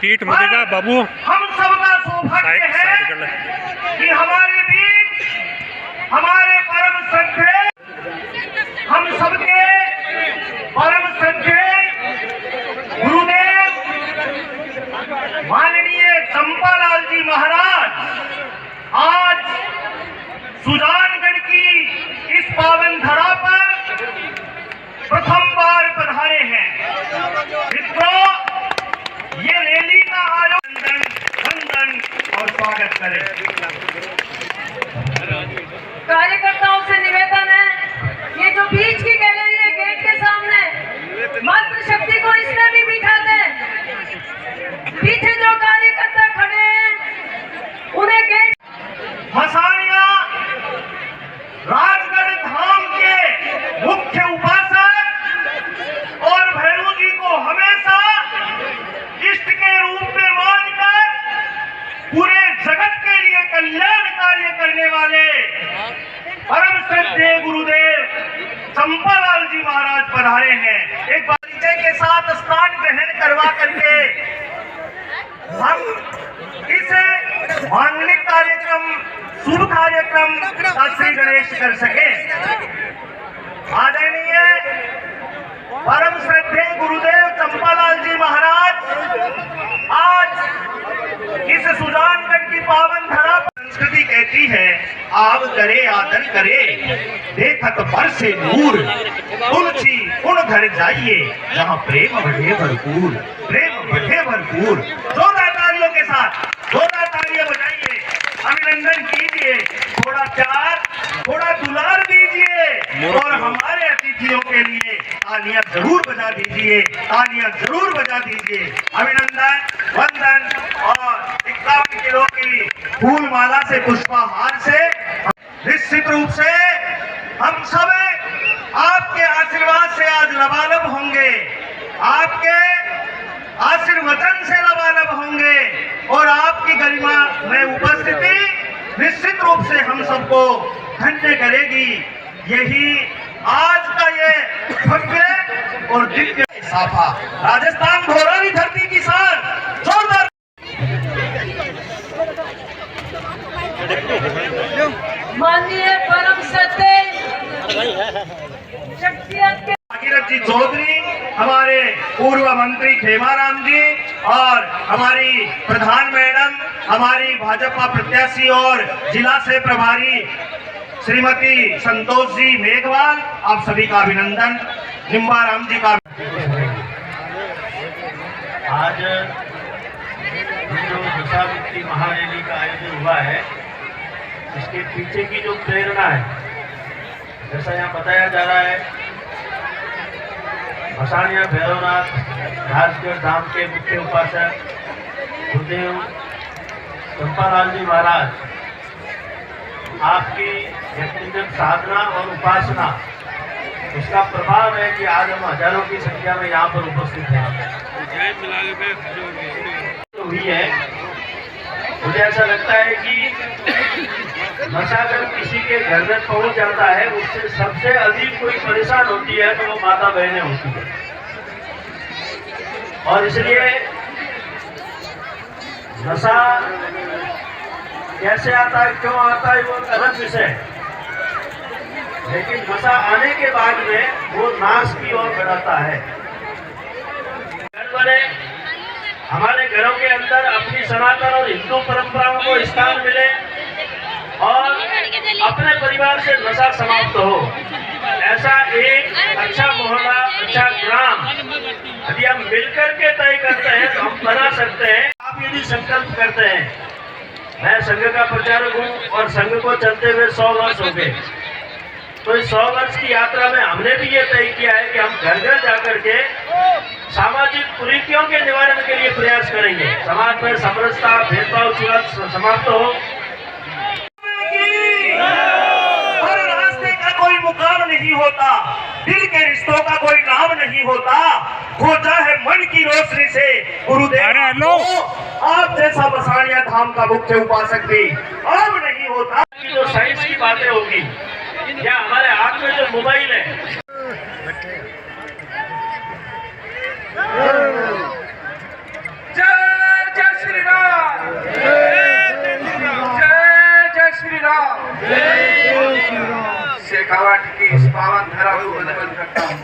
पीठ मुझेगा बाबू। हम सबका सौभाग्य है कि हमारे बीच हमारे परम श्रद्धेय, हम सबके परम श्रद्धेय गुरुदेव माननीय चंपालाल जी महाराज आज सुजानगढ़ की इस पावन धरा पर प्रथम बार पधारे हैं। मित्रों, ये रैली का आयोजन वंदन और स्वागत करें। कार्यकर्ताओं से निवेदन है, ये जो बीच की गैलरी है गेट के सामने, मातृ शक्ति को इसमें भी बिठा दें। पीछे जो कार्यकर्ता खड़े हैं उन्हें गेट मसानिया राजगढ़ धाम के मुख्य उपासक और भैरू जी को हमेशा इष्ट के रूप में मानकर पूरे जगत के लिए कल्याण कार्य करने वाले परम श्रद्धेय गुरुदेव चंपालाल जी महाराज पधारे हैं। एक बालिका के साथ स्नान ग्रहण करवा करके हम इस मांगलिक कार्यक्रम, शुभ कार्यक्रम का श्री गणेश कर सके। आदरणीय परम श्रद्धेय गुरुदेव चंपालाल जी महाराज आज इस सुजानगढ़ की पावन धरा पर संस्कृति कहती है, आव करे आदर करे देखत बरसे नूर, तुलसी उन घर जाइए जहाँ प्रेम बढ़े भरपूर, प्रेम बढ़े भरपूर। जोरदार तालियों के साथ जोरदार तालियां बजाइए, अभिनंदन कीजिए, थोड़ा प्यार थोड़ा दुलार दीजिए और हमारे अतिथियों के लिए तालियां जरूर बजा दीजिए, तालियां जरूर बजा दीजिए। अभिनंदन, वंदन और 51 किलो की फूल माला से, पुष्पहार से निश्चित रूप से हम सब आपके आशीर्वाद से आज लबालब होंगे, आपके आशीर्वचन से लबालब होंगे और आपकी गरिमा में उपस्थिति निश्चित रूप से हम सबको धन्य करेगी। यही आज का ये भव्य और दिव्य साफा राजस्थान धोरानी धरती की शान जोरदार माननीय परम सत्य शख्सियत के भागीरथ जी चौधरी, हमारे पूर्व मंत्री खेमाराम जी और हमारी प्रधान मैडम, हमारी भाजपा प्रत्याशी और जिला से प्रभारी श्रीमती संतोष जी मेघवाल, आप सभी का अभिनंदन। निम्बाराम जी का आज जो दशावक्ति महारैली का आयोजन हुआ है, इसके पीछे की जो प्रेरणा है, जैसा यहाँ बताया जा रहा है, मसानिया भैरवनाथ राजगढ़ धाम के मुख्य उपासक गुरुदेव चंपालाल जी महाराज, आपकी व्यक्तिगत साधना और उपासना, उसका प्रभाव है कि आज हम हजारों की संख्या में यहाँ पर उपस्थित हैं। तो हुई है, मुझे ऐसा लगता है कि नशा अगर किसी के घर में पहुंच जाता है, उससे सबसे अधिक कोई परेशान होती है तो वो माता बहनें होती है। और इसलिए नशा कैसे आता है, क्यों आता है, वो अलग विषय है, लेकिन नशा आने के बाद में वो नाश की ओर बढ़ाता है। घर वाले हमारे घरों के अंदर अपनी सनातन और हिंदू परंपराओं को स्थान मिले और अपने परिवार से नशा समाप्त हो, ऐसा एक अच्छा मोहल्ला, अच्छा ग्राम यदि हम मिलकर के तय करते हैं तो हम बना सकते हैं। आप यदि संकल्प करते हैं, मैं संघ का प्रचारक हूँ और संघ को चलते हुए 100 वर्ष हो गए, तो इस 100 वर्ष की यात्रा में हमने भी ये तय किया है कि हम घर घर जाकर के सामाजिक कुरीतियों के निवारण के लिए प्रयास करेंगे। समाज में समरसता, भेदभाव समाप्त हो। हर रास्ते का कोई मुकाम नहीं होता, दिल के रिश्तों का कोई नाम नहीं होता, खोजा है मन की रोशनी से गुरुदेव को, आप जैसा मसानिया धाम का मुख्य उपासक भी अब नहीं होता। जो साइंस की बातें होगी या हमारे हाथ में जो मोबाइल है, जय जय श्री राम, जय जय श्री राम। शेखावाटी की इस पावन धरा को वंदन करता हूँ।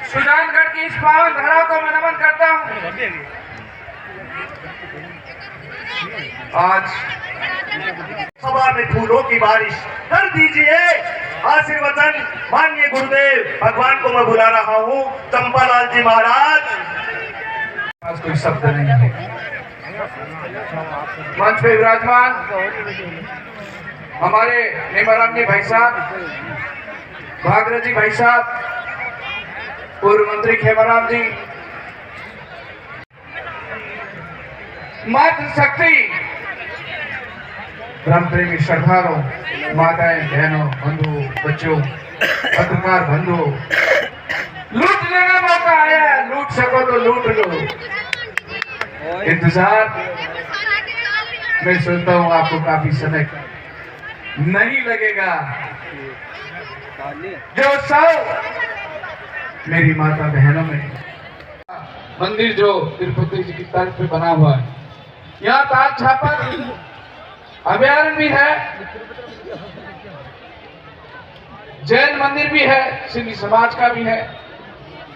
सुजानगढ़ की इस पावन धरा को मैं नमन करता हूँ। आज सभा में फूलों की बारिश कर दीजिए। आशीर्वचन माननीय गुरुदेव भगवान को मैं बुला रहा हूँ, चंपालाल जी महाराज। आज कोई शब्द नहीं है। मंच पे विराजमान हमारे निम्बाराम जी भाई साहब, भागीरथ जी भाई साहब, पूर्व मंत्री खेमाराम जी, मातृशक्ति ब्रह्म प्रेमी श्रद्धालुओं, माताएं, बहनों, बंधु, बच्चों, पत्रकार बंधु, लूटने का मौका आया है, लूट सको तो लूट लो। इंतजार मैं सोचता हूँ आपको काफी समय नहीं लगेगा। जो उत्सव मेरी माता बहनों में, मंदिर जो तिरुपति जी की तर्ज पे बना हुआ है, यहाँ ताज छापर अभयारण्य भी है, जैन मंदिर भी है, सिंधी समाज का भी है,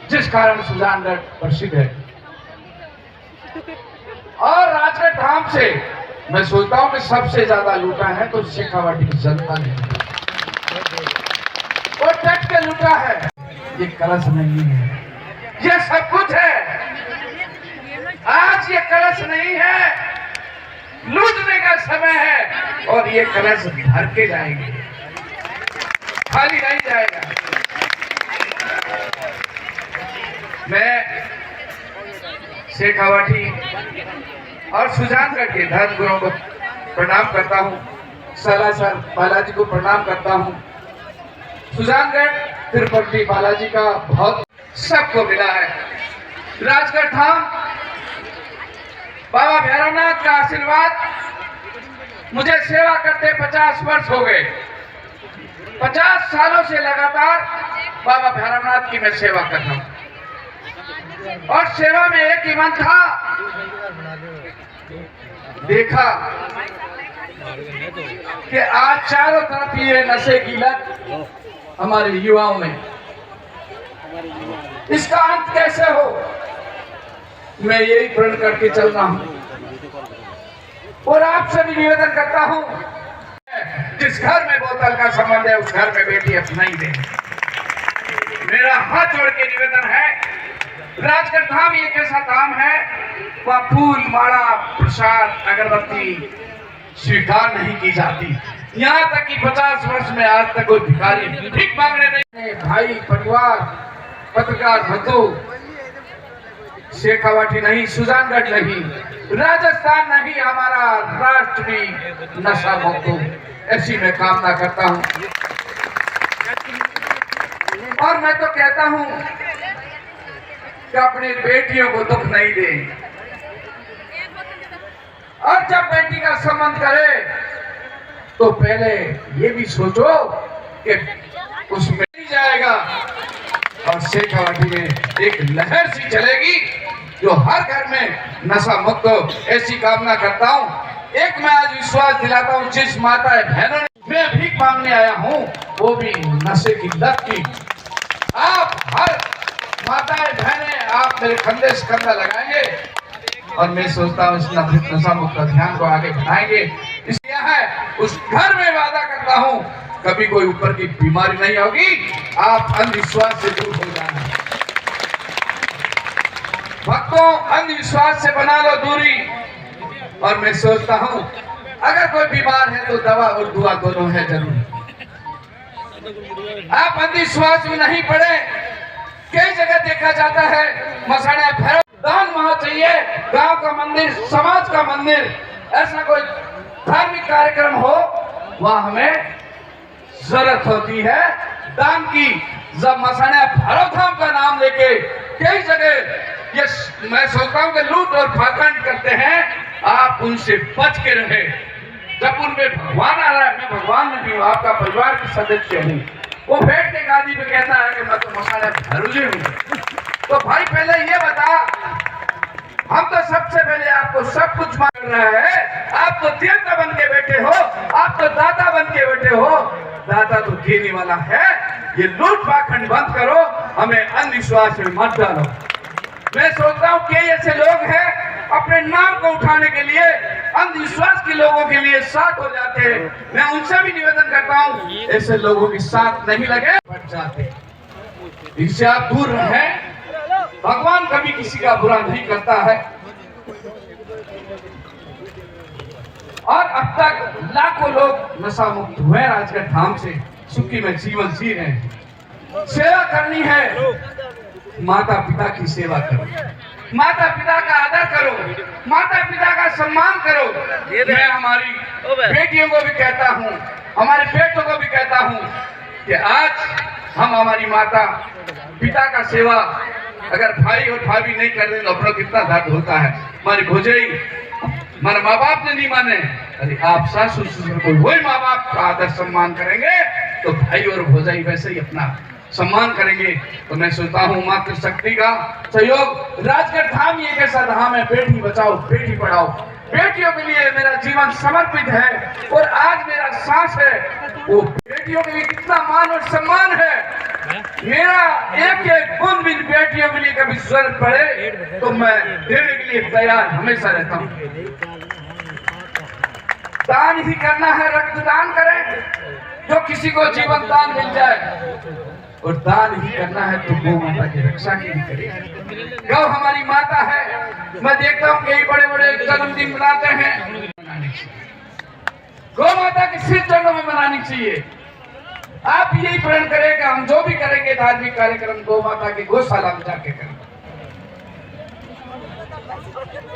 जिस कारण सुजानगढ़ प्रसिद्ध है। और राजगढ़ धाम से मैं सोचता हूं कि सबसे ज्यादा लूटा है तो शेखावाटी की जनता ने, वो टट के लूटा है। ये कलश नहीं है, ये सब कुछ है। आज ये कलश नहीं है, लूटने का समय है और ये कलश भर के जाएंगे, खाली नहीं जाएगा। मैं शेखावाटी और सुजानगढ़ के धर्म गुरुओं को प्रणाम करता हूँ, सालासर बालाजी को प्रणाम करता हूँ। सुजानगढ़ तिरुपति बालाजी का बहुत सबको मिला है। राजगढ़ धाम बाबा भैरवनाथ का आशीर्वाद, मुझे सेवा करते 50 वर्ष हो गए। 50 सालों से लगातार बाबा भैरवनाथ की मैं सेवा कर रहा हूँ और सेवा में एक ही मन था, देखा कि आज चारों तरफ ये नशे की लत हमारे युवाओं में, इसका अंत कैसे हो, मैं यही प्रण करके चल रहा हूं। और आपसे भी निवेदन करता हूं, जिस घर में बोतल का संबंध है उस घर में बेटी अपना ही दे। मेरा हाथ जोड़ के निवेदन है, राजगढ़ धाम एक ऐसा धाम है वहाँ फूल माला प्रसाद अगरबत्ती स्वीकार नहीं की जाती। यहाँ तक कि 50 वर्ष में आज तक कोई भिखारी भीख मांगने नहीं। भाई परिवार पत्रकार बंधु शेखावाटी नहीं, सुजानगढ़ नहीं, राजस्थान नहीं, हमारा राष्ट्र भी नशा मुक्त हो, ऐसी मैं कामना करता हूँ। और मैं तो कहता हूँ कि अपनी बेटियों को दुख नहीं दे, और जब बेटी का संबंध करे तो पहले ये भी सोचो कि उसमें नहीं जाएगा। और शेखावाटी में एक लहर सी चलेगी जो हर घर में नशा मुक्त हो, ऐसी कामना करता हूँ। एक मैं आज विश्वास दिलाता हूँ, जिस माता बहनों ने मैं भीख मांगने आया हूँ वो भी नशे की लत की, आप हर माताएं बहनें आप मेरे कंधे से कंधा लगाएंगे और मैं सोचता हूँ इस नशा मुक्त अभियान को आगे बढ़ाएंगे। इसलिए है उस घर में वादा करता हूँ कभी कोई ऊपर की बीमारी नहीं होगी, आप अंधविश्वास से दूर हो जाना। भक्तों, अंधविश्वास से बना लो दूरी। और मैं सोचता हूँ अगर कोई बीमार है तो दवा और दुआ दोनों है जरूरी। आप अंधविश्वास में नहीं पड़े। कई जगह देखा जाता है मसाने भैरव दान वहां चाहिए, गांव का मंदिर, समाज का मंदिर, ऐसा कोई धार्मिक कार्यक्रम हो वहां हमें जरूरत होती है दान की। जब मसाने भैरव धाम का नाम लेके कई जगह ये मैं सोचता हूँ कि लूट और पाखंड करते हैं, आप उनसे बच के रहे। जब उनमें भगवान आ रहा है, मैं भगवान नहीं हूँ, आपका परिवार के सदस्य हूँ, वो बैठ के गादी पे कहता है कि मैं तो मसाने भैरव हूँ। तो भाई पहले ये बता, हम तो सबसे पहले आपको सब कुछ मांग रहा है, आप तो देवता बन के बैठे हो, आप तो दाता बन के बैठे हो, दाता तो देने वाला है। ये लूट पाखंड बंद करो, हमें अंधविश्वास में मत डालो। मैं सोचता हूँ कि ऐसे लोग हैं अपने नाम को उठाने के लिए अंधविश्वास के लोगों के लिए साथ हो जाते हैं। मैं उनसे भी निवेदन करता हूँ ऐसे लोगों के साथ नहीं लगे, बच जाते, इनसे आप दूर रहें। भगवान कभी किसी का बुरा नहीं करता है। और अब तक लाखों लोग नशा मुक्त हुए राजगढ़ धाम से, सुखी में जीवन जी रहे हैं। सेवा करनी है, माता पिता की सेवा करो, माता पिता का आदर करो, माता पिता का सम्मान करो। मैं हमारी बेटियों को भी कहता हूँ, हमारे बेटों को भी कहता हूँ कि आज हम हमारी माता पिता का सेवा अगर भाई और भाभी नहीं कर रहे तो अपना कितना दर्द होता है। हमारी भौजाई हमारे माँ बाप ने नहीं माने, अरे आप सासू ससुर को वही माँ बाप का आदर सम्मान करेंगे तो भाई और भौजाई वैसे ही अपना सम्मान करेंगे। तो मैं सोचता हूँ मातृ शक्ति का सहयोग, राजगढ़ धाम ये कैसा धाम है, बेटी बचाओ बेटी पढ़ाओ। बेटियों के लिए मेरा जीवन समर्पित है और आज मेरा सांस है वो बेटियों के लिए कितना मान और सम्मान है। मेरा एक एक बूंद भी बेटियों के लिए कभी जरूरत पड़े तो मैं देने के लिए तैयार हमेशा रहता हूँ। दान ही करना है, रक्तदान करें, जो किसी को जीवन दान मिल जाए। और दान ही करना है तो गौ माता की रक्षा की भी करें। गौ हमारी माता है। मैं देखता हूँ कई बड़े बड़े जन्मदिन मनाते हैं, गौ माता के सिर चरणों में मनानी चाहिए। आप यही प्रण करें कि हम जो भी करेंगे धार्मिक कार्यक्रम गौ माता के गौशाला में जाके करेंगे।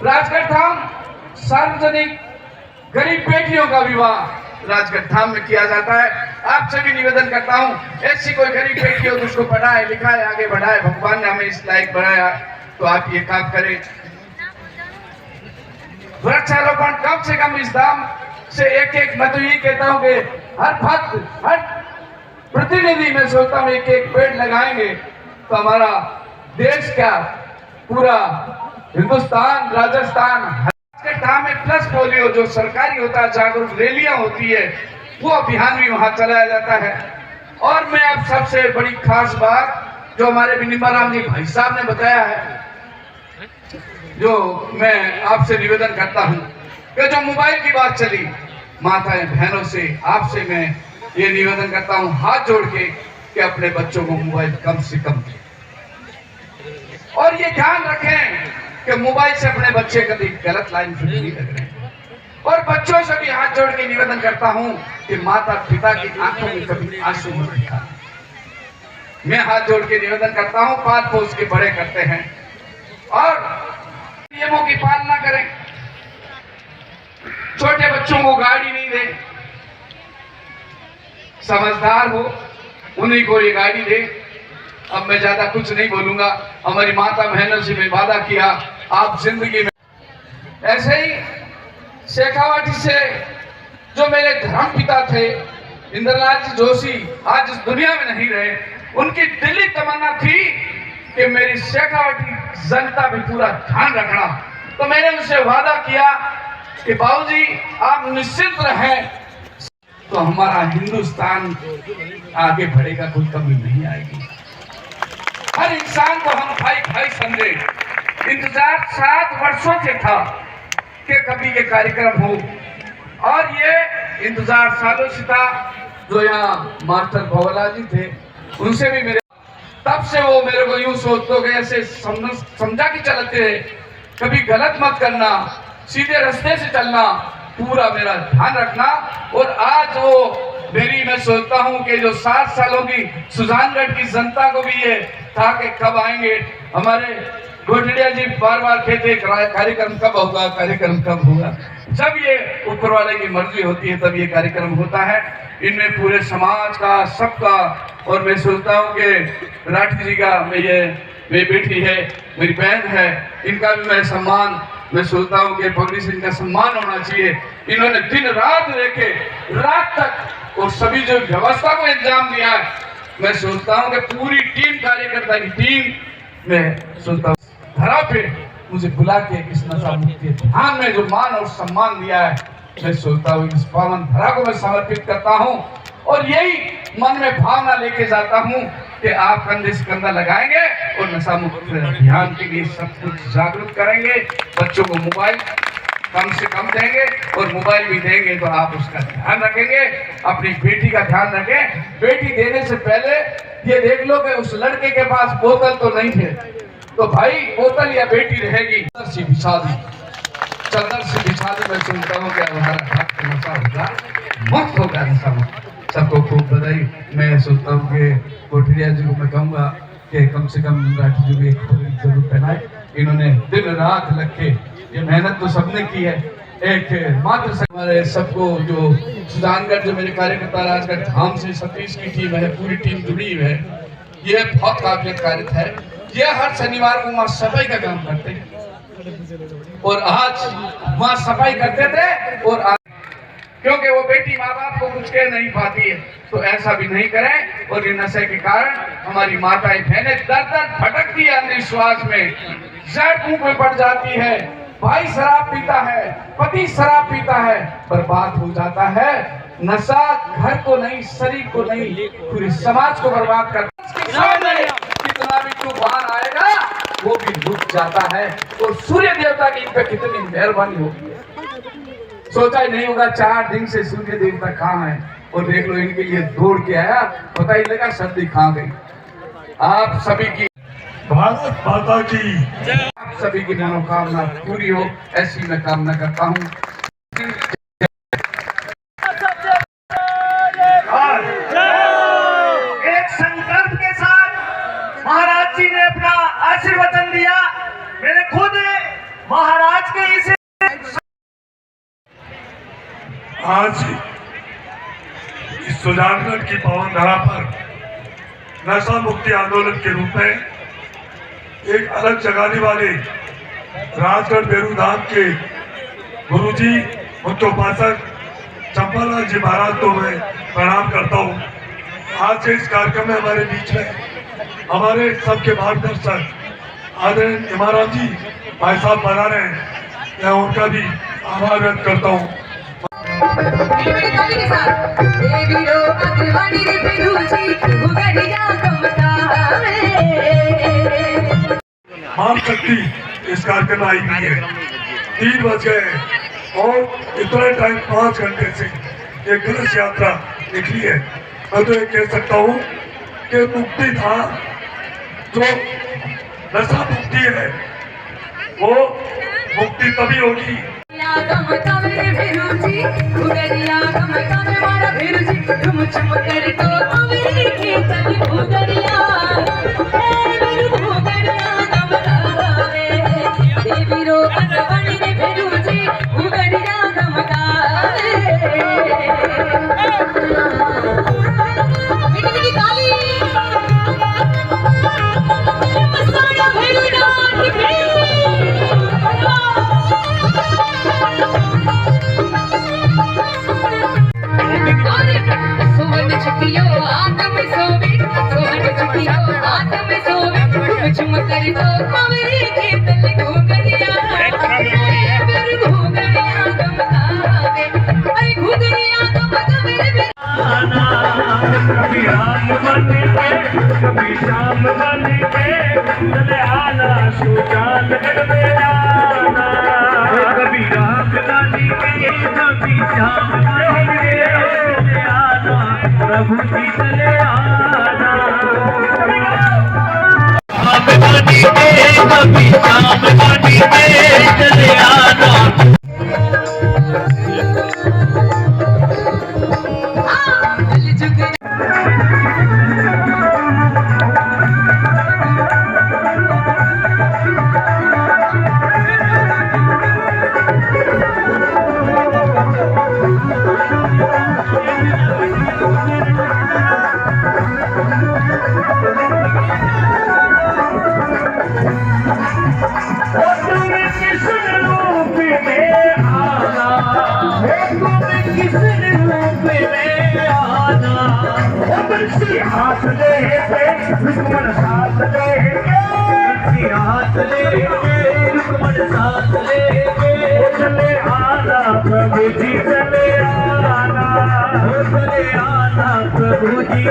राजगढ़ धाम सार्वजनिक गरीब बेटियों का विवाह राजगढ़ धाम में किया जाता है। आपसे भी निवेदन करता हूँ ऐसी कोई गरीब बेटी हो तो उसको पढ़ाए लिखाए आगे बढ़ाए। भगवान ने हमें इस लायक बनाया तो आप ये काम करें। वृक्षारोपण कम से कम इस धाम से एक एक, मैं तो ये कहता हूँ कि हर भक्त हर प्रतिनिधि में सोचता हूँ एक एक पेड़ लगाएंगे तो हमारा देश का पूरा हिंदुस्तान राजस्थान सप्ताह में प्लस पोलियो जो सरकारी होता है, जागरूक रैलियां होती है, वो अभियान भी वहां चलाया जाता है। और मैं अब सबसे बड़ी खास बात जो हमारे बिनिमा राम जी भाई साहब ने बताया है, जो मैं आपसे निवेदन करता हूं कि जो मोबाइल की बात चली, माताएं बहनों से आपसे मैं ये निवेदन करता हूं हाथ जोड़ के कि अपने बच्चों को मोबाइल कम से कम दें, और ये ध्यान रखें कि मोबाइल से अपने बच्चे कभी गलत लाइन पे नहीं लग रहे हैं। और बच्चों से भी हाथ जोड़ के निवेदन करता हूं कि माता पिता की आंखों में कभी आंसू मत दिखाएं। मैं हाथ जोड़ के निवेदन करता हूं, पाल पोस के बड़े करते हैं और नियमों की पालना करें। छोटे बच्चों को गाड़ी नहीं दें, समझदार हो उन्हीं को ये गाड़ी दे। अब मैं ज्यादा कुछ नहीं बोलूंगा, हमारी माता बहनों से मैं वादा किया आप जिंदगी में ऐसे ही शेखावाटी से जो मेरे धर्म पिता थे इंद्रनाथ जी जोशी आज इस दुनिया में नहीं रहे, उनकी दिली तमन्ना थी कि मेरी शेखावाटी जनता भी पूरा ध्यान रखना। तो मैंने उनसे वादा किया कि बाबूजी आप निश्चिंत रहें, तो हमारा हिंदुस्तान आगे बढ़ेगा, कोई कमी नहीं आएगी। हर इंसान को हम भाई भाई समझे। इंतजार 7 वर्षों से था कि कभी ये कार्यक्रम हो, और ये इंतजार सालों से था। जो यहाँ मास्टर भवला जी थे उनसे भी मेरे तब से वो मेरे को यूं सोचते हो ऐसे समझा के चलते हैं, कभी गलत मत करना, सीधे रास्ते से चलना, पूरा मेरा ध्यान रखना। और आज वो मेरी मैं सोचता हूं कि जो 7 सालों की सुजानगढ़ की जनता को भी ये था कि कब आएंगे हमारे गोठड़िया जी, बार बार कहते कार्यक्रम कब होगा, कार्यक्रम कब होगा। जब ये ऊपर वाले की मर्जी होती है तब ये कार्यक्रम होता है। इनमें पूरे समाज का, सबका, और मैं सोचता हूँ कि राठी जी का मेरी बेटी है, मेरी बहन है, इनका भी मैं सम्मान, मैं सोचता हूँ कि पगड़ी से इनका सम्मान होना चाहिए। इन्होंने दिन रात लेके रात तक और सभी जो व्यवस्था को इंतजाम दिया है, मैं सोचता हूँ कि पूरी टीम, कार्यकर्ता की टीम, मैं सोचता हूँ धरा पे मुझे बुला के इस नशा मुक्ति अभियान में जो मान और सम्मान दिया है, मैं सोचता हूँ इस पावन धरा को मैं समर्पित करता हूँ। और यही मन में भावना लेके जाता हूँ कि आप कंधे से कंधा लगाएंगे और नशा मुक्ति अभियान के लिए सब कुछ जागरूक करेंगे। बच्चों को मोबाइल कम से कम देंगे, और मोबाइल भी देंगे तो आप उसका ध्यान रखेंगे। अपनी बेटी का ध्यान रखें। बेटी देने से पहले ये देख लो कि उस लड़के के पास बोतल तो नहीं है, तो भाई बोतल या बेटी रहेगी, चादर से बिछा दी। मैं सुनता हूँ कि हमारा नशा होगा, मुक्त होगा नशा मुक्त। सबको खूब बधाई। मैं सोचता हूँ कि कोठरिया जी को मैं कहूँगा कि कम से कम राठी जी को एक पगड़ी जरूर पहनाए। इन्होंने दिन रात लग के ये मेहनत तो सबने की है। एक मात्र से हमारे सबको जो सुजानगढ़ जो मेरे कार्यकर्ता राजगढ़ धाम से सतीश की टीम है, पूरी टीम जुड़ी हुई है, ये बहुत काबिलियत कार्य है। ये हर शनिवार को वहाँ सफाई का काम करते हैं, और आज वहाँ सफाई करते थे, और क्योंकि वो बेटी माँ बाप को कुछ कह नहीं पाती है, तो ऐसा भी नहीं करें। और इन नशे के कारण हमारी माताएं बहनें दर दर भटकती है अंधविश्वास में, जड़ मुंह में पड़ जाती है, भाई शराब पीता है, पति शराब पीता है, बर्बाद हो जाता है। नशा घर को नहीं, शरीर को नहीं, पूरे समाज को बर्बाद करता है। कितना भी तूफान आएगा वो भी रुक जाता है। और सूर्य देवता की इन पे कितनी मेहरबानी होगी, सोचा ही नहीं होगा। 4 दिन से सूर्य देवता कहाँ है, और देख लो इनके लिए दौड़ के आया, पता ही लगा सर्दी कहाँ गई। आप सभी की भारत माता की, आप सभी की मनोकामना पूरी हो, ऐसी मैं कामना करता हूँ। एक संकल्प के साथ महाराज जी ने अपना आशीर्वचन दिया। मैंने खुद महाराज के इस आज इस सुजानगढ़ की पावन धरा पर नशा मुक्ति आंदोलन के रूप में एक अलग जगाने वाले राजगढ़ बेरू धाम के गुरुजी मुख्योपासक चंपालाल जी महाराज को मैं प्रणाम करता हूँ। आज के इस कार्यक्रम में हमारे बीच में हमारे सबके मार्गदर्शक आदरणीय इमाराम जी भाई साहब बना रहे हैं, मैं उनका भी आभार व्यक्त करता हूँ। मेरी ताली के साथ देवी रो अग्रवाणी रे पेरूची उगड़िया गमकावे मां शक्ति इस कार्यक्रम में आई हुई है। 3 बज गए हैं और इतना टाइम 5 घंटे से ये कलश यात्रा निकली है। मैं तो ये कह सकता हूँ कि मुक्ति था जो नशा मुक्ति है वो मुक्ति तभी होगी। गमकावे रे पेरूची उगड़िया गमकावे मारा पेरूची झुम झुम कर तो अवेरी की तली उगड़िया मेरू उगड़िया गमकावे देवी रो अग्रवाणी रे पेरूची उगड़िया गमकावे मिठी मिठी ताली मस्ताना भेरू डांस के सोहन छुटियो आत्म सोवे सोहन छुटियो आत्म सोवे झुम कर तो कवरी के तल घुगरिया मेरे घुगरिया गमकावे अरे घुगरिया गमकावे रे कभी राम बन के कभी श्याम बन के चले आना सुजान गढ़ में आना। कभी राम बन के कभी श्याम बन के चले आना प्रभु जी चले आना। राम बन के कभी श्याम बन के चले आना। हाथ ले रुकमन साथ ले हाथ ले रुकमन साथ ले चले आना प्रभु जी चले आना चले आना प्रभु जी।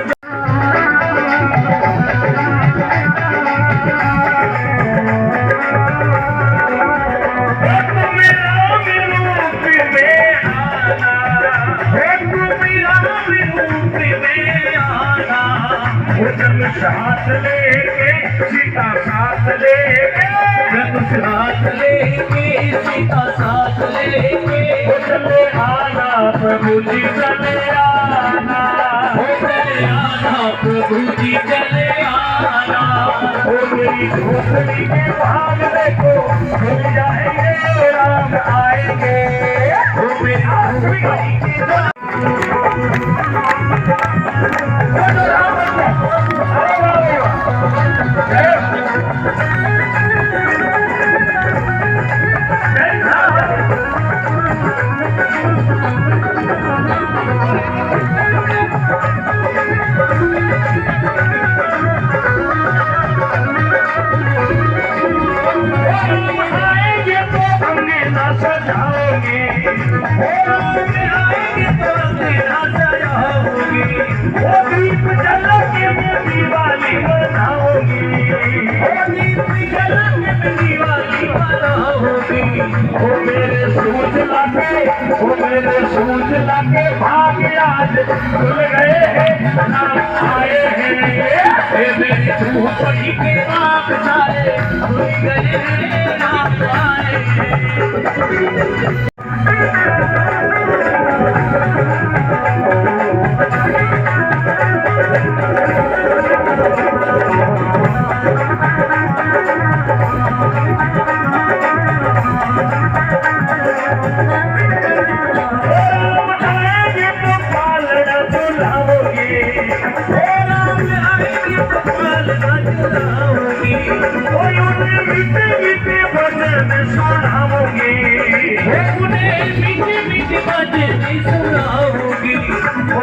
साथ लेके सीता साथ लेके साथ लेके सीता साथ लेके चले आना प्रभु जी चले आना चले आना प्रभु जी चले आना। ओ मेरी झोपड़ी के भाग देखो मिल जाएंगे राम आएंगे। ओ मेरी झोपड़ी के सूझ लाके भाग आज खुल गए हैं नाम आए हैं मेरी झोपड़ी के आँख सारे खुल गए हैं नाम आए हैं।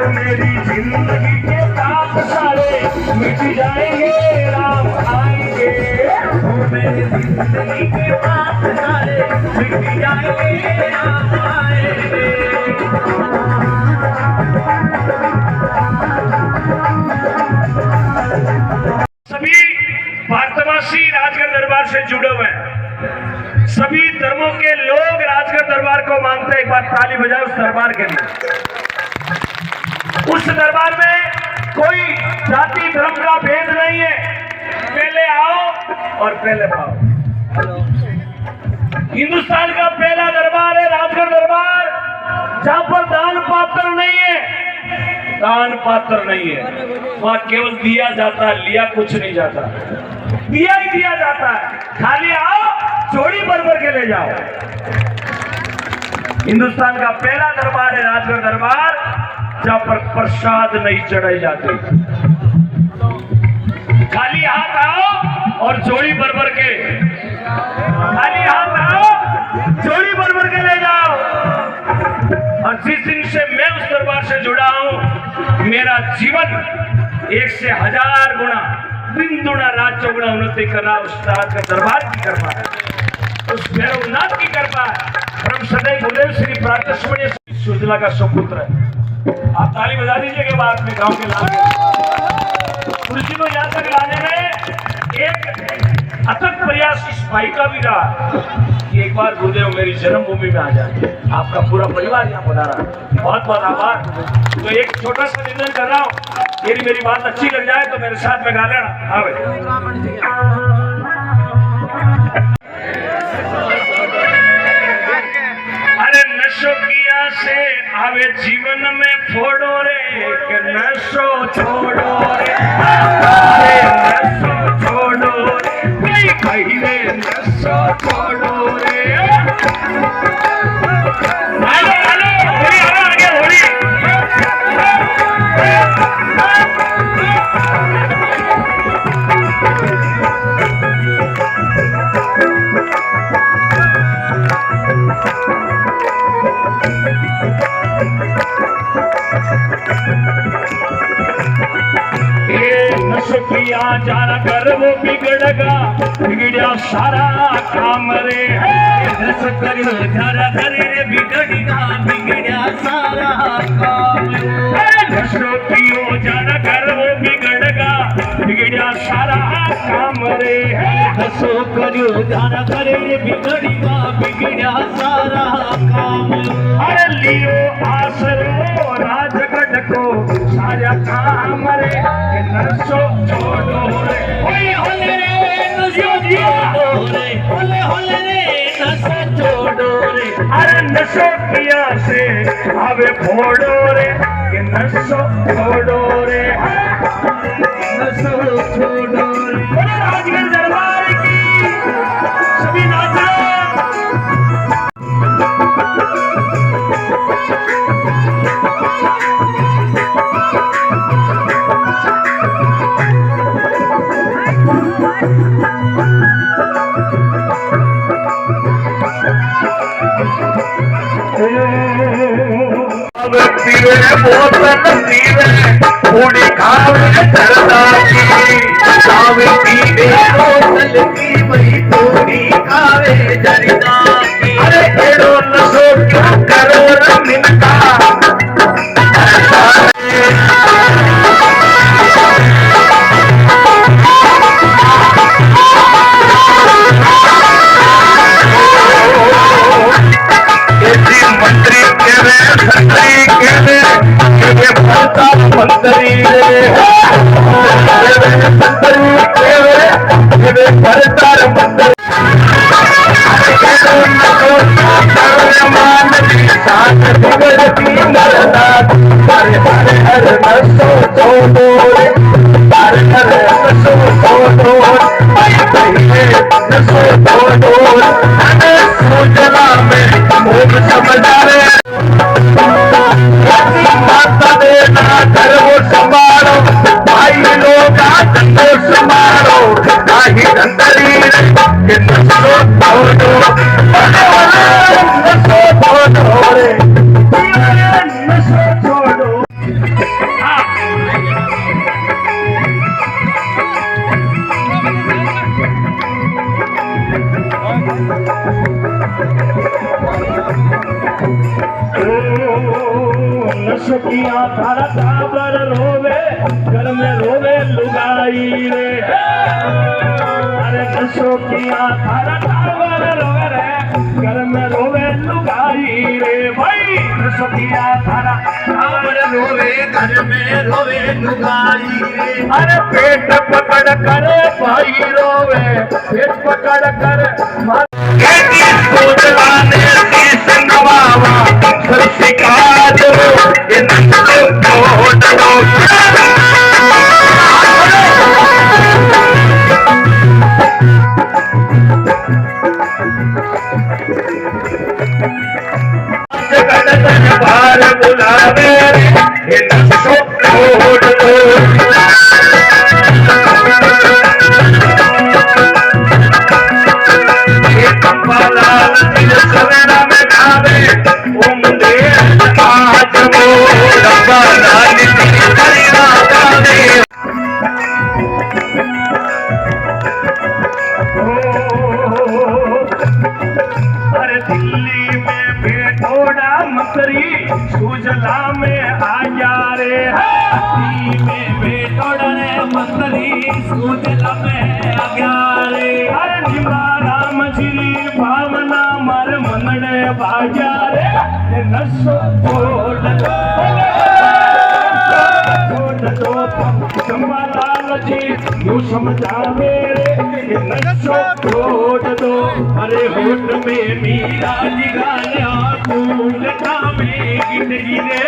मेरी जिंदगी के ताप सारे मिट जाएंगे राम आएंगे। मेरी जिंदगी के ताप सारे मिट जाएंगे राम ताली बजाए उस दरबार के लिए। उस दरबार में कोई जाति धर्म का भेद नहीं है, पहले आओ और पहले पाओ। हिंदुस्तान का पहला दरबार है राजगढ़ दरबार, जहां पर दान पात्र नहीं है, दान पात्र नहीं है, वहां केवल दिया जाता है, लिया कुछ नहीं जाता, दिया ही दिया जाता है। खाली आओ, जोड़ी भर भर के ले जाओ। हिंदुस्तान का पहला दरबार है राजगढ़ दरबार, जहां पर प्रसाद नहीं चढ़ाई जाते। खाली हाथ आओ और जोड़ी भर भर के, खाली हाथ आओ, जोड़ी भर भर के ले जाओ। और जिस दिन से मैं उस दरबार से जुड़ा हूं, मेरा जीवन 1 से 1000 गुना, दिन दुना रात चौगुना उन्नति करना उस्ताद का दरबार की कृपा है, उस भैरवनाथ की कृपा है। परम सदैव गुरुदेव श्री प्रातस्मरणीय सुजला का सुपुत्र है। आप ताली बजा दीजिएगा बाद में गांव के लाल कुर्सी को यहाँ तक लाने में एक अथक प्रयास इस भाई का भी रहा कि एक बार गुरुदेव मेरी जन्मभूमि में आ जाए। आपका पूरा परिवार यहाँ पधारा, बहुत बहुत आभार। तो एक छोटा सा निवेदन कर रहा हूँ, यदि मेरी बात अच्छी लग जाए तो मेरे साथ में गा लेना। हाँ भाई, अरे नशो किया से आवे जीवन में फोड़ो रे, कि नशो छोड़ो रे, अरे नशो छोड़ो रे, कहीं कहीं रे नशो छोड़ो रे। हेलो हेलो, होली आ गया होली। किया जाना कर वो बिगड़गा, बिगड़िया सारा काम रे। नशो करियो जाना करे रे, बिगड़गा बिगड़िया सारा काम। नशो कियो जाना कर वो बिगड़गा, बिगड़िया सारा काम रे। नशो करियो जाना करे रे, बिगड़गा बिगड़िया सारा काम। अरे लियो आसरो राजगढ़ को सारा काम रे, नशो छोड़ो रे, होले होले रे नशो छोड़ो रे, होले होले रे नशो छोड़ो रे। अरे नशो किया से आवे फोड़ो रे, कि नशो छोड़ो रे, नशो छोड़ो रे। राजगढ़ दरबार की सभी नाचो। बोतल पीवे पूरी खावे धरता की, खावे पीवे बोतल की वही पूरी खावे जरदा की। अरे एड़ो नशो क्यों करो रमिनका, मंत्री केवे मंत्री केवे भरता मंत्री रे, मंत्री केवे भरता मंत्री। मान साथ बिगड़ती नरनाथ, हरे हरे हरे नशो छोड़ो रे, हरे हरे नशो छोड़ो रे, नशो छोड़ो रे। सुजला में मूल समझा रे, माता देना घर वो संभालो, भाई लोग धंधो संभालो, नाही धंधरी रे, नशो छोड़ो, नशो छोड़ो रे, नशो छोड़ो। नशो किया थारा काबर रोवे, घर में रोवे लुगाई रे। अरे नशो किया थारा काबर रोवे रे, घर में रोवे लुगाई रे। भाई सखिया थारा रावण रोवे घर में रोवे लुगाई रे। अरे पेट पकड़ कर भाई रोवे, पेट पकड़ कर सोचवाने की संगवावा शिकार बार बुलावे सवेरा में खावे ओम देव आज अरे दिल्ली में बेटोड़ा मकरी सुजला में आया रे, दिल्ली में बेटोड़ा रे मकरी सुजला में आया रे। अरे निमा राम जी भावना मर मनने बाजा रे, नशो छोड़ दो चंपालाल जी यूं समझावे रे, नशो छोड़ दो। अरे होठ में मीरा जी गाया घूंघटा में गिनगी रे,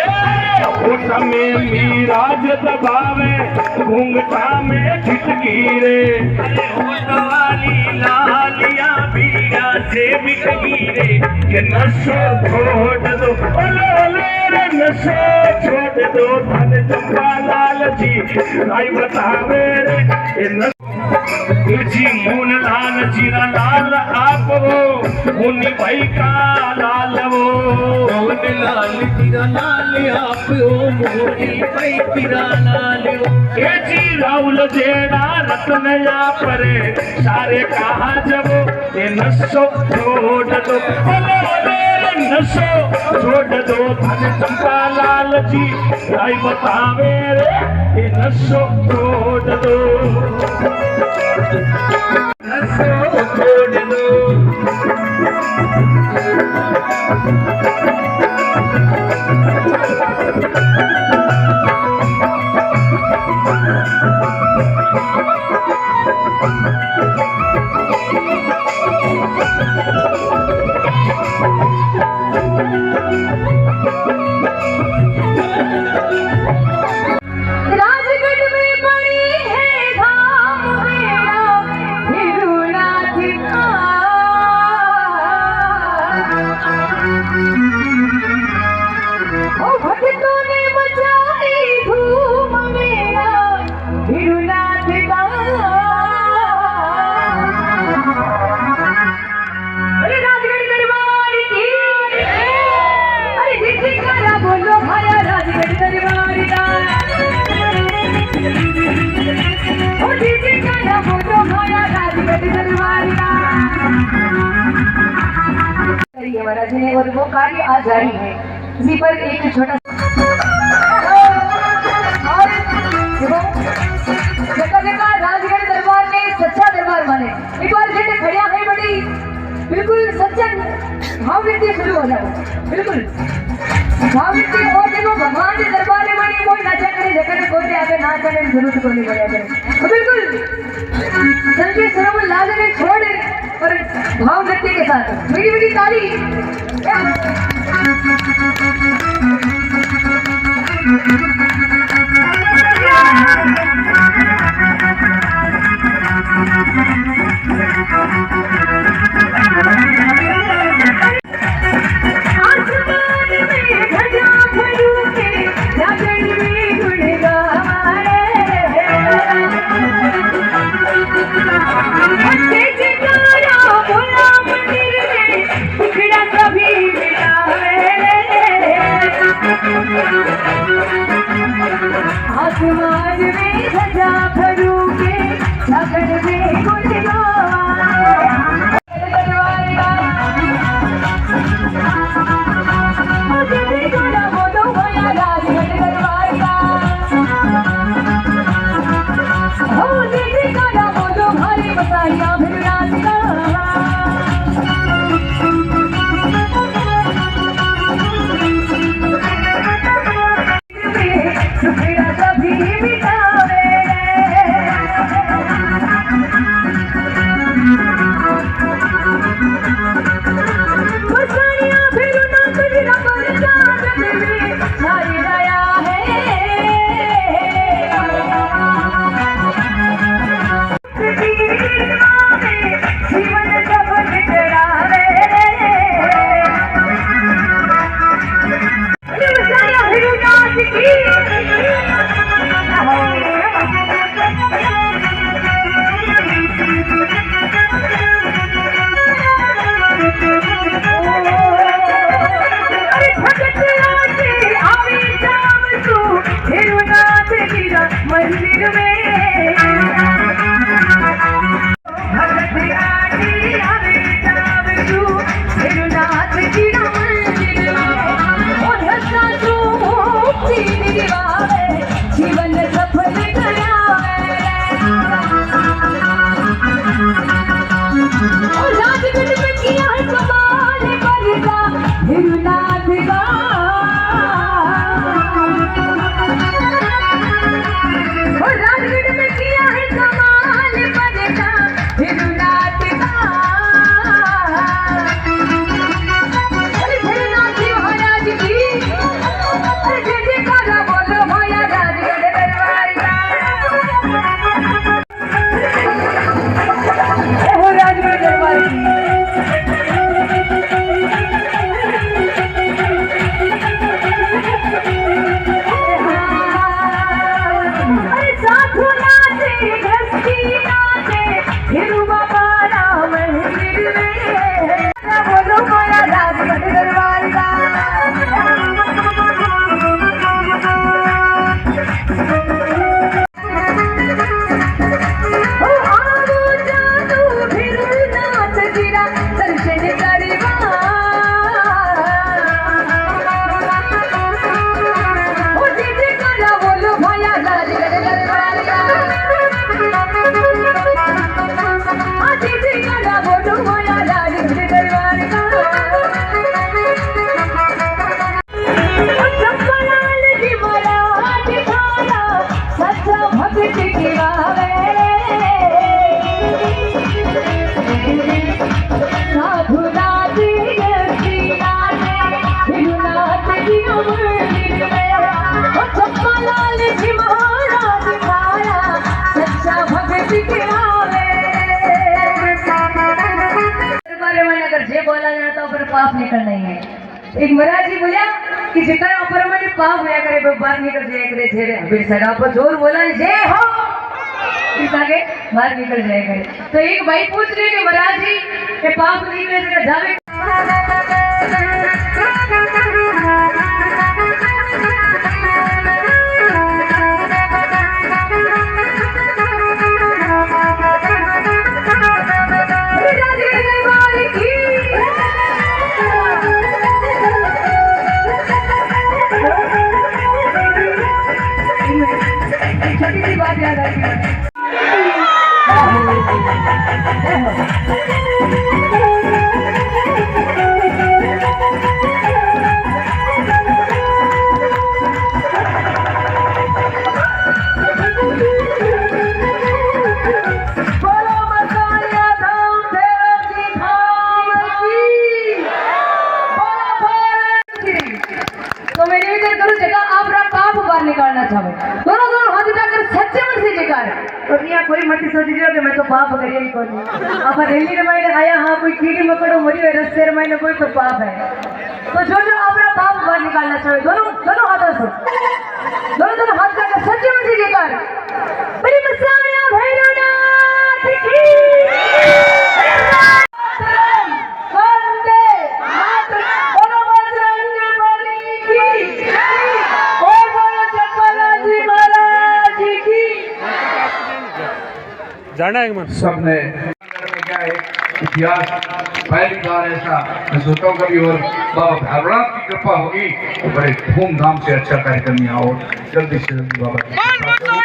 होठ में मीरा जी दबावे घूंघटा में खिटकी रे। अरे होठ वाली लालिया मीरा से बिकगी रे, ये नशो छोड़ दो। ओले रे नशो छोड़ दो, धन चंपालाल जी आई बतावे रे, ये जी मून लाल जीरा लाल आप वो मुनि भाई का लाल वो, मून लाल जीरा लाल आप वो मुनि भाई पीरा लाल वो। ये जी राहुल जेड़ा रतन या परे सारे कहा जब ये नशो छोड़ दो, नशो छोड़ दो। धन चंपालाल जी आई बतावे रे, ये नशो छोड़ दो, नशो छोड़ दो। राजगढ़ में बड़ी है धाम मेरा भीरुनाथ का, ओ भक्तों ने मचाई धूम मेरा भीरुनाथ का। अरे राजगढ़ दरबार की, अरे जी करा बोलो भाया राजगढ़ दरबार का, ओ जी करा बोलो भाया राजगढ़ दरबार का। महाराज ने और वो कार्य आज जारी है, इसी पर एक छोटा और जगह जगह राजगढ़ दरबार में सच्चा दरबार माने एक बार जेटे खड़िया है बड़ी बिल्कुल सच्चा भाव वृत्ति शुरू हो जाए, बिल्कुल भाव वृत्ति। और देखो भगवान के दरबार में मानी कोई नाचा करे जगह कोई आगे ना चले जरूरत को नहीं पड़ा करे, तो बिल्कुल जल्दी सरम लाजने छोड़ और भाव वृत्ति के साथ मेरी बड़ी ताली। आसमान में सजा भरू के सागर में कुछ फिर कभी मिटावे मसानिया फिर ना तुझरा पर चांद में छाई गया जीवन सब बिखरावे मसानिया फिर उदास की अरे भगत आके आवे जाम तू फिर उदास गिरा मंदिर में भगत आके आवे जाम तू फिर उदास गिरा मंदिर में ओ धसा तू मुक्ति दिवावे जीवन सफल करावे ओ राजगढ़ में किया है कमाल बलिदा हिरुनाथ गा ओ राजगढ़ में किया है कमाल बलिदा हिरुनाथ गा अरे हिरुनाथ महाराज की जय जयकार बोलो भैया राजगढ़ दरबार का ओ राजगढ़ दरबार की अरे साधु नाचे भक्ति नाचे फिर बाबा राम मंदिर में बोलो माया राजगढ़ दरबार का ओ आओ जादू फिर नाच गिरा दर्शन करवा ओ दीदी करा बोलो भैया राजगढ़ दरबार का आ दीदी करा बोलो भैया राजगढ़ दरबार का ओ चंपलाल जी महाराज खाना सच्चा भक्त की गावे साधु नाचे भक्ति नाचे हिरुनाथ जी मंदिर में ओ चंपलाल जी महाराज खाया सच्चा भक्त की गावे बारे में अगर जे बोला जाए तो पर पाप निकल नहीं है एक महाराज जी बोला कि जितना ऊपर में पाप होया करे वो बाहर निकल जाए करे छेड़े अभी सड़ा पर जोर बोला जय हो इस आगे बाहर निकल जाए करे तो एक भाई पूछ रहे कि महाराज जी के पाप निकले जरा जावे राजगढ़ दरबार की छोटी सी बात याद आती है बोलो मसानिया धाम देव की धाम की बोलो भारत की तो मैं निवेदन करूं जगह आप रहा पाप बाहर निकालना चाहो दोनों हाथ उठाकर सच्चे मन से जयकार और यहाँ कोई मत सोच जो कि मैं तो पाप करिए ही कोई अब रेली रे मैंने आया हाँ कोई कीड़ी मकड़ो मरी हुए रस्ते रे मैंने कोई तो पाप है तो जो अपना पाप बाहर निकालना चाहे दोनों हाथों से दोनों हाथ का सच्चे मन से जयकार बड़ी मसानिया भैरवनाथ की वंदे मातरम बोलो बजरंगबली की और बोलो चंपालाल जी महाराज की जाना है मन सबने क्या है इतिहास पहली बार ऐसा मैं सोचता हूँ कभी और बाबा भैरवनाथ की कृपा होगी तो बड़े धूमधाम से अच्छा कार्यक्रम यहाँ और जल्दी से जल्दी बाबा की कृपा करो।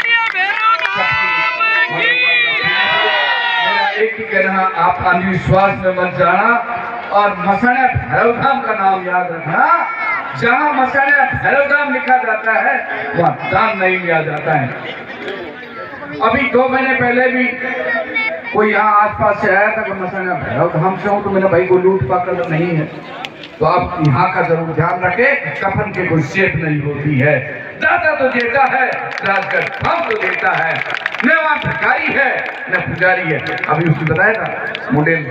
मेरा एक ही कहना, आप अंधविश्वास में मत जाना और मसानिया भैरव धाम का नाम याद रखना। जहाँ मसाला भैरव धाम लिखा जाता है वहाँ दान नहीं लिया जाता है। अभी 2 महीने पहले भी कोई यहाँ आसपास से आया था कि मसाला भैरव धाम से हूँ, तो मेरे भाई को लूट पकड़ नहीं है, तो आप यहाँ का जरूर ध्यान रखें, कफन के कोई सेठ नहीं होती है। दाता तो देता है, राजगढ़ धाम तो देता है, न वहाँ भिखारी है न पुजारी है। अभी उसने बताया था मॉडल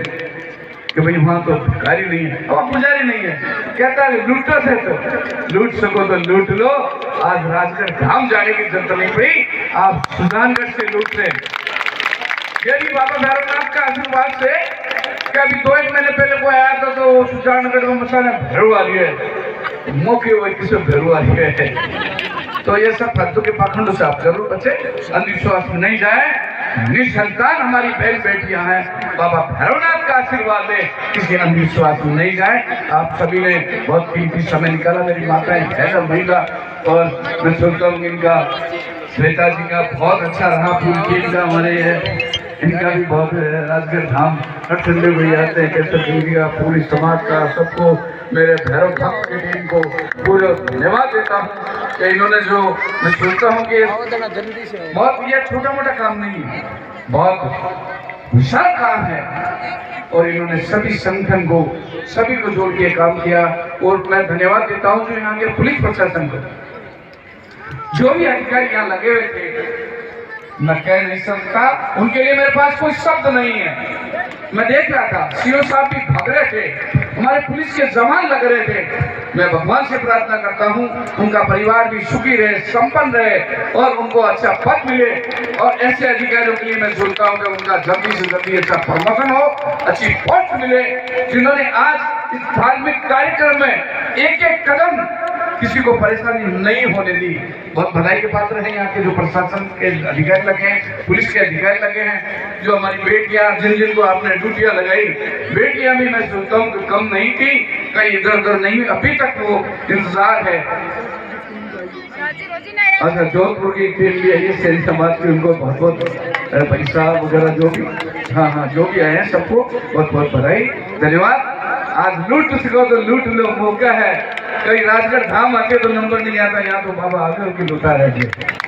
कि भाई वहाँ तो भिखारी नहीं है, अब पुजारी नहीं है, कहता है लूटो से तो लूट सको तो लूट लो। आज राजगढ़ धाम जाने की जरूरत नहीं पड़ी, आप सुजानगढ़ से लूट रहे। ये भी बाबा भैरवनाथ का आशीर्वाद से कि अभी 2-1 महीने पहले कोई आया था तो सुजानगढ़ में मसाला भैरव आ रही है, मौके हुए किसी भैरव आ रही है। तो ये सब फालतू के पाखंड से आप जरूर बचे, अंधविश्वास में नहीं जाए। निसंतान हमारी बहन बेटियां हैं, बाबा भैरवनाथ का आशीर्वाद ले, किसी अंधविश्वास में नहीं जाए। आप सभी ने बहुत कीमती समय निकाला, मेरी माताएं बहन महिला, और मैं सोचता हूँ इनका श्वेता जी का बहुत अच्छा रहा, पूरी टीम का हमारे इनका भी बहुत राजगढ़ धाम ठंडे हुए आते हैं, कैसे पूरी समाज का सबको, मेरे भैरव धाम की टीम को पूरा धन्यवाद देता हूँ कि इन्होंने जो, मैं सोचता हूँ कि बहुत ये छोटा मोटा काम नहीं है, बहुत विशाल काम है, और इन्होंने सभी संगठन को, सभी को जोड़ के काम किया। और मैं धन्यवाद देता हूँ जो यहाँ के पुलिस प्रशासन को, जो भी अधिकारी यहाँ लगे हुए थे, मैं कह नहीं सकता, उनके लिए मेरे पास कोई शब्द नहीं है। मैं देख रहा था सीओ साहब भी भाग रहे थे, हमारे पुलिस के जवान लग रहे थे। मैं भगवान से प्रार्थना करता हूँ उनका परिवार भी सुखी रहे, संपन्न रहे, और उनको अच्छा पद मिले। और ऐसे अधिकारियों के लिए मैं सोचता हूँ कि उनका जल्दी से जल्दी अच्छा प्रमोशन हो, अच्छी पोस्ट मिले, जिन्होंने आज इस धार्मिक कार्यक्रम में एक कदम किसी को परेशानी नहीं होने दी। बहुत भलाई के पात्र हैं यहाँ के जो प्रशासन के अधिकारी लगे हैं, पुलिस के अधिकारी लगे हैं, जो हमारी बेटियां, जिन जिनको आपने ड्यूटियां लगाई, बेटियां भी मैं सोचता हूँ कि कम नहीं थी, कहीं इधर उधर नहीं, अभी तक वो इंतजार है। अच्छा, जोधपुर की टीम भी आई है, सैनी समाज की, उनको बहुत बहुत भाई साहब वगैरह जो भी, हाँ जो भी आए हैं सबको बहुत बहुत बधाई, धन्यवाद। आज लूट सको तो लूट लो, मौका है। कहीं राजगढ़ धाम आके तो नंबर नहीं आता, यहाँ तो बाबा आगे उनकी लुटा रहे थे।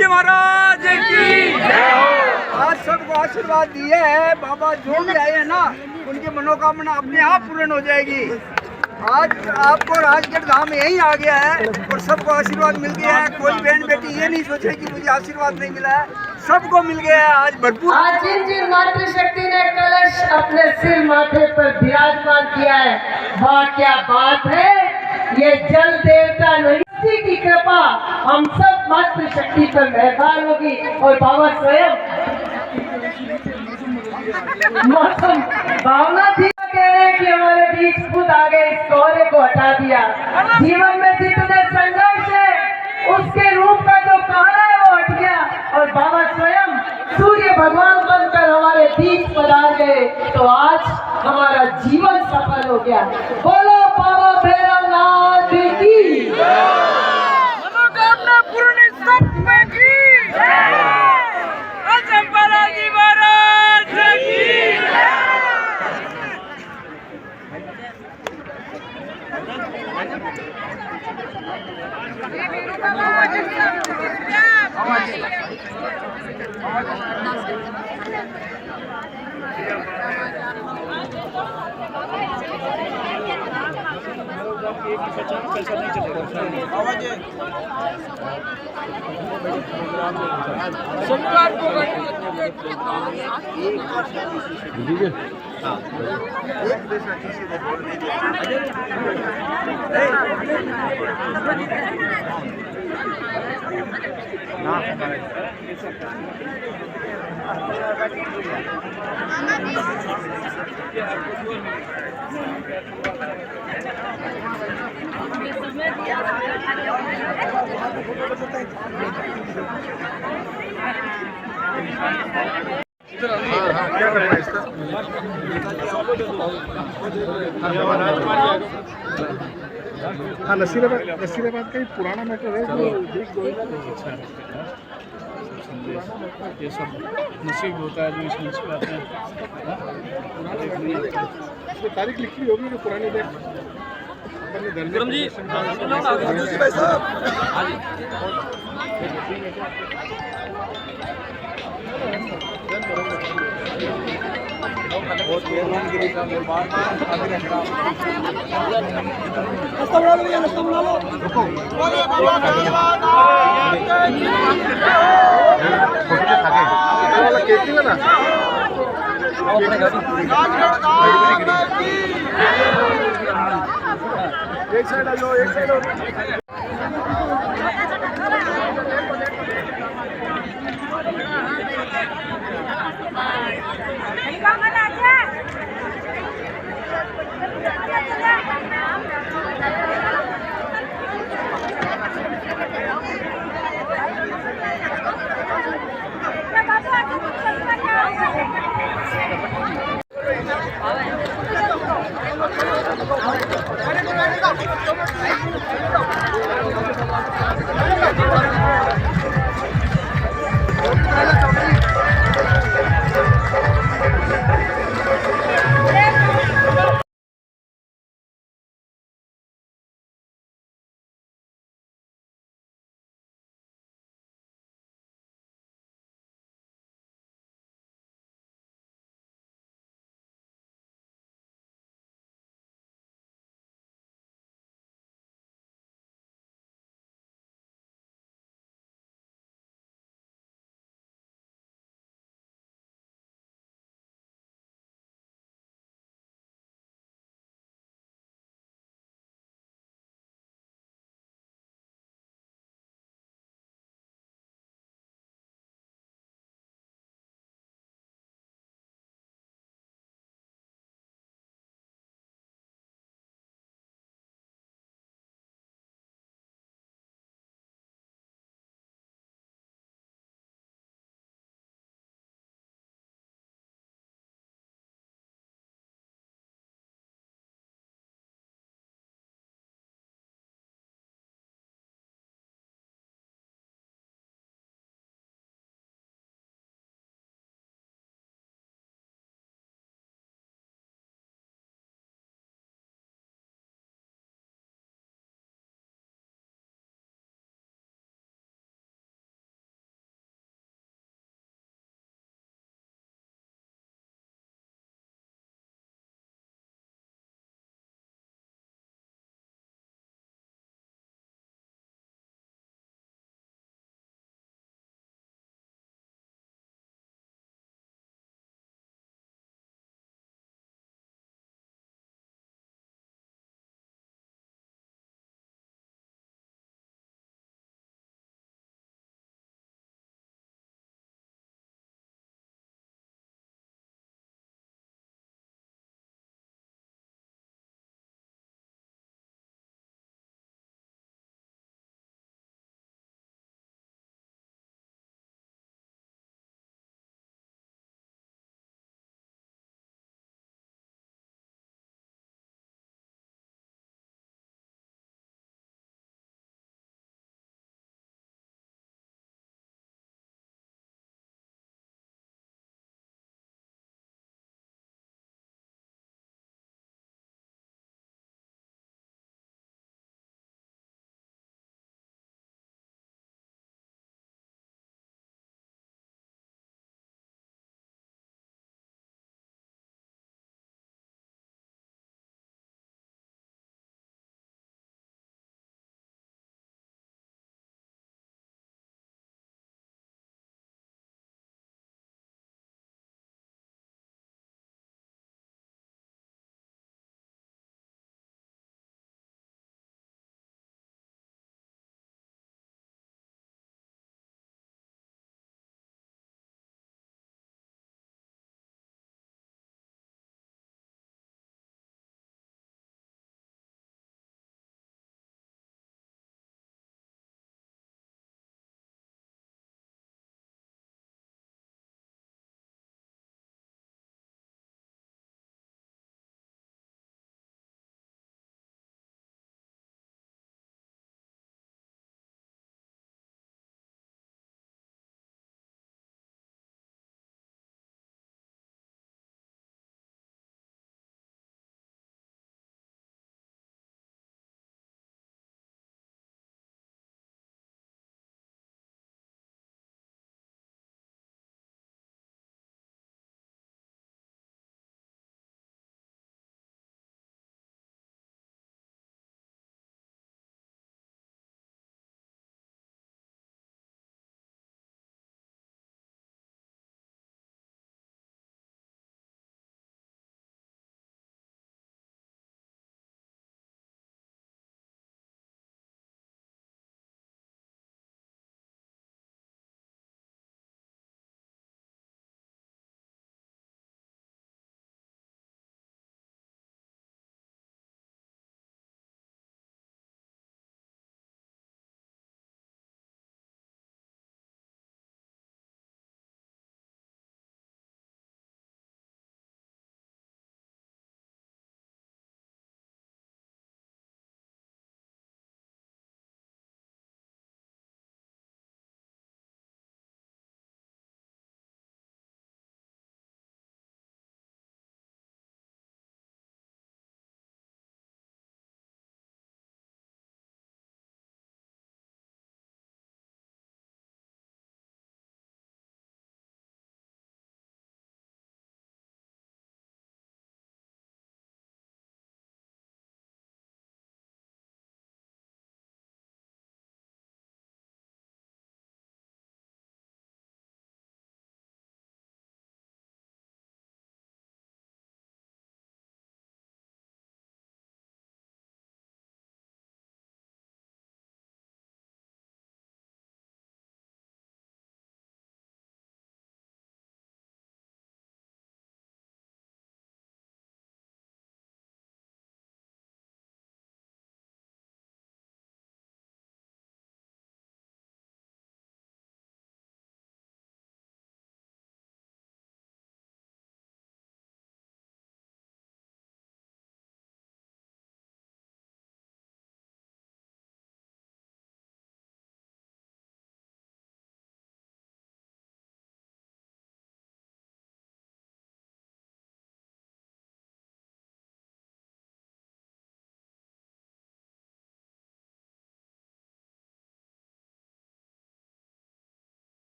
महाराज की आज सबको आशीर्वाद दिए है बाबा, जो भी आए हैं ना उनकी मनोकामना अपने आप पूर्ण हो जाएगी। आज आपको राजगढ़ धाम यहीं आ गया है और सबको आशीर्वाद मिल गया है। कोई बहन बेटी ये नहीं सोचे कि मुझे आशीर्वाद नहीं मिला है, सबको मिल गया है आज भरपूर। आज जिन जिन मातृशक्ति ने कलश अपने सिर माथे पर विराजमान किया है, वाह क्या बात है। ये जल देवता नहीं की कृपा हम सब मातृशक्ति पर मेहरबान होगी, और बाबा स्वयं मौसम भावना थी कह रहे हैं कि हमारे बीच खुद आ गए, इस कोहरे को हटा दिया। जीवन में जितने संघर्ष है उसके रूप का जो कोहरा है वो हट गया, और बाबा स्वयं सूर्य भगवान बनकर हमारे बीच पधार गए, तो आज हमारा जीवन सफल हो गया। बोलो बाबा भैरवनाथ की मनोकामना पूर्ण सबकी जी महाराज की। शनिवार को क्या करेगा इसका? हाँ नसीराबाद का ही पुराना मैटर है जो देश गोविंदा ये सब नसीब होता है जो इस मंच पे आते हैं। इसमें तारीख लिखी होगी जो पुरानी देख भाई साहब एक साइड आ जाओ, एक साइड